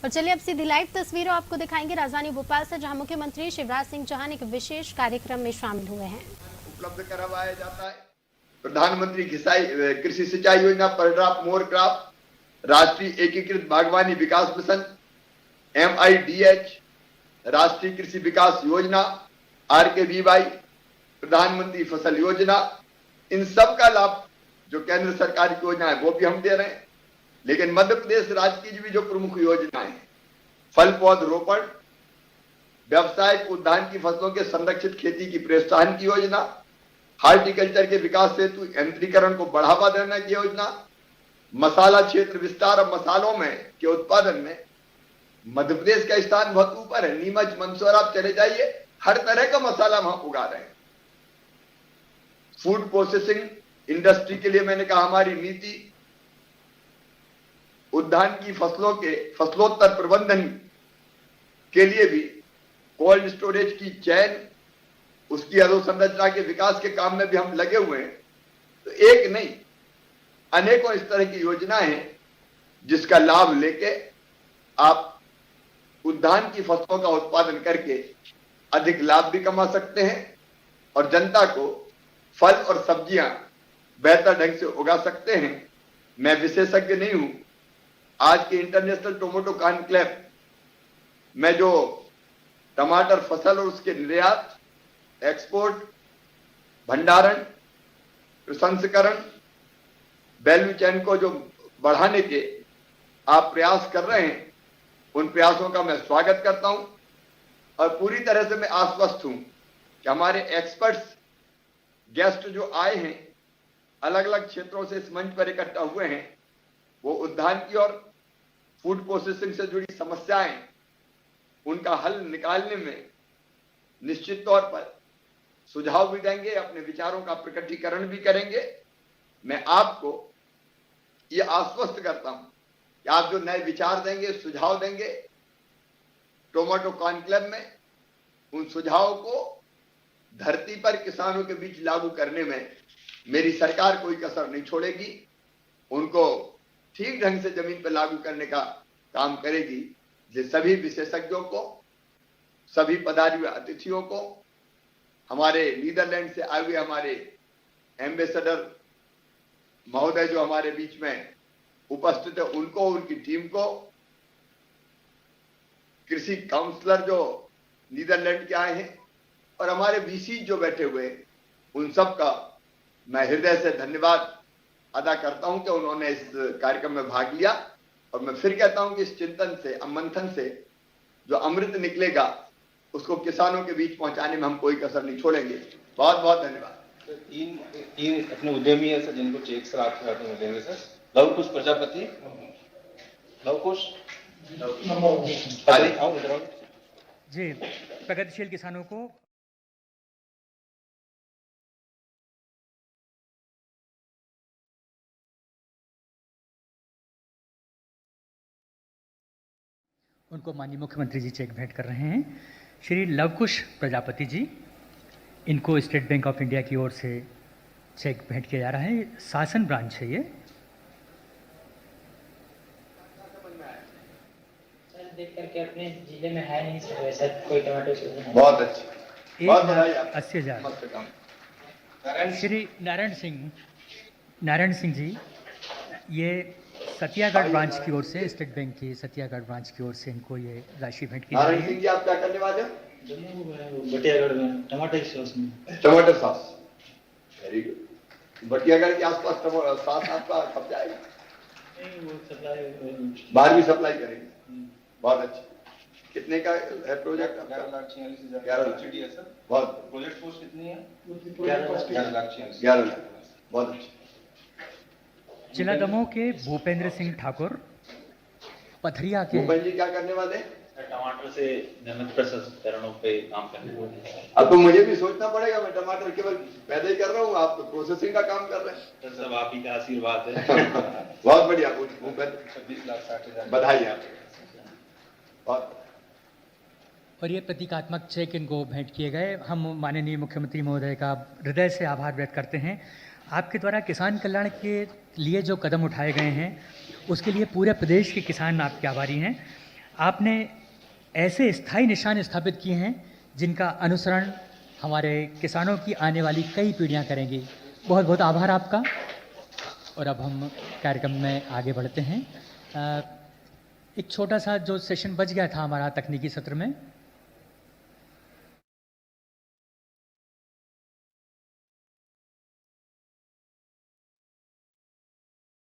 और चलिए अब सीधी लाइव तस्वीरें आपको दिखाएंगे राजधानी भोपाल से, जहां मुख्यमंत्री शिवराज सिंह चौहान एक विशेष कार्यक्रम में शामिल हुए हैं। उपलब्ध करवाया जाता है प्रधानमंत्री कृषि सिंचाई योजना, पर ड्रॉप मोर क्रॉप, राष्ट्रीय एकीकृत बागवानी विकास मिशन MIDH, राष्ट्रीय कृषि विकास योजना RKVY, प्रधानमंत्री फसल योजना, इन सब का लाभ जो केंद्र सरकार की योजना है वो भी हम दे रहे हैं। लेकिन मध्य प्रदेश राज्य की भी जो प्रमुख योजनाएं हैं, फल पौध रोपण, व्यावसायिक उद्यान की फसलों के संरक्षित खेती की प्रोत्साहन की योजना, हार्टिकल्चर के विकास हेतु यंत्रीकरण को बढ़ावा देने की योजना, मसाला क्षेत्र विस्तार और मसालों में के उत्पादन में मध्य प्रदेश का स्थान बहुत ऊपर है। नीमच, मंदसौर आप चले जाइए, हर तरह का मसाला वहां उगा रहे हैं। फूड प्रोसेसिंग इंडस्ट्री के लिए मैंने कहा हमारी नीति, उद्यान की फसलों के फसलोत्तर प्रबंधन के लिए भी कोल्ड स्टोरेज की चैन, उसकी अधोसंरचना के विकास के काम में भी हम लगे हुए हैं। तो एक नहीं, अनेकों इस तरह की योजनाएं हैं जिसका लाभ लेके आप उद्यान की फसलों का उत्पादन करके अधिक लाभ भी कमा सकते हैं और जनता को फल और सब्जियां बेहतर ढंग से उगा सकते हैं। मैं विशेषज्ञ नहीं हूं। आज के इंटरनेशनल टोमेटो कॉन्क्लेव में जो टमाटर फसल और उसके निर्यात, एक्सपोर्ट, भंडारण, प्रसंस्करण, वैल्यू चेन को जो बढ़ाने के आप प्रयास कर रहे हैं, उन प्रयासों का मैं स्वागत करता हूं और पूरी तरह से मैं आश्वस्त हूं कि हमारे एक्सपर्ट्स गेस्ट जो आए हैं, अलग अलग क्षेत्रों से इस मंच पर इकट्ठा हुए हैं, वो उद्यान की और फूड प्रोसेसिंग से जुड़ी समस्याएं, उनका हल निकालने में निश्चित तौर पर सुझाव भी देंगे, अपने विचारों का प्रकटीकरण भी करेंगे। मैं आपको ये आश्वस्त करता हूं कि आप जो नए विचार देंगे, सुझाव देंगे टोमेटो कॉन्क्लेव में, उन सुझावों को धरती पर किसानों के बीच लागू करने में मेरी सरकार कोई कसर नहीं छोड़ेगी। उनको ठीक ढंग से जमीन पर लागू करने का काम करेगी। इसलिए सभी विशेषज्ञों को, सभी पधारे हुए अतिथियों को, हमारे नीदरलैंड से आए हुए हमारे एम्बेसडर महोदय जो हमारे बीच में उपस्थित है, उनको, उनकी टीम को, कृषि काउंसलर जो नीदरलैंड के आए हैं और हमारे VC जो बैठे हुए हैं, उन सब का मैं हृदय से धन्यवाद अदा करता हूं कि उन्होंने इस कार्यक्रम में भाग लिया। और मैं फिर कहता हूं कि इस चिंतन से, मंथन से जो अमृत निकलेगा, उसको किसानों के बीच पहुंचाने में हम कोई कसर नहीं छोड़ेंगे। बहुत बहुत धन्यवाद। तीन अपने उद्यमी है सर, जिनको चेक सर आपके हाथ में देंगे सर। लवकुश प्रजापति, लवकुश जी, प्रगतिशील किसानों को उनको माननीय मुख्यमंत्री जी चेक भेंट कर रहे हैं। श्री लवकुश प्रजापति जी, इनको स्टेट बैंक ऑफ इंडिया की ओर से चेक भेंट किया जा रहा है। शासन ब्रांच है ये। सर देख करके अपने जिले में है नहीं सर वैसा कोई टमाटो सीजन। बहुत अच्छी, बहुत बधाई। 80,000। श्री नारायण सिंह जी, ये सतियागढ़ ब्रांच की ओर से, स्टेट बैंक की सतियागढ़ ब्रांच की ओर से इनको ये राशि भेंट की जा रही है। नारायण सिंह जी, आप क्या करने वाले हो? बटियागढ़ में टमाटर सॉस में, टमाटर सॉस। Very good. बटियागढ़ के आसपास सॉस आपका कब जाएगा? नहीं वो सप्लाई बाहर भी सप्लाई करेंगे। बहुत अच्छा। कितने का है प्रोजेक्ट? 11,46,000। 11 लाख है सर। बहुत। प्रोजेक्ट कॉस्ट कितनी है? 11,46,000। 11 लाख। बहुत अच्छा। जिला दमोह के भूपेंद्र सिंह ठाकुर, पथरिया के। भूपेंद्र जी क्या करने वाले? टमाटर से निर्मित प्रसंस्करणों पे काम करने वाले। अब तो मुझे भी सोचना पड़ेगा, मैं टमाटर केवल पैदा ही कर रहा हूँ, आप तो प्रोसेसिंग का काम कर रहे हैं। सर सब आप ही का आशीर्वाद है। बहुत बढ़िया भूपेंद्र, 26,60,000। बधाई आपको। बहुत। और ये प्रतीकात्मक चेक इनको भेंट किए गए। हम माननीय मुख्यमंत्री महोदय का हृदय से आभार व्यक्त करते हैं। आपके द्वारा किसान कल्याण के लिए जो कदम उठाए गए हैं, उसके लिए पूरे प्रदेश के किसान आपके आभारी हैं। आपने ऐसे स्थायी निशान स्थापित किए हैं जिनका अनुसरण हमारे किसानों की आने वाली कई पीढ़ियां करेंगी। बहुत बहुत आभार आपका। और अब हम कार्यक्रम में आगे बढ़ते हैं। एक छोटा सा जो सेशन बच गया था हमारा तकनीकी सत्र में,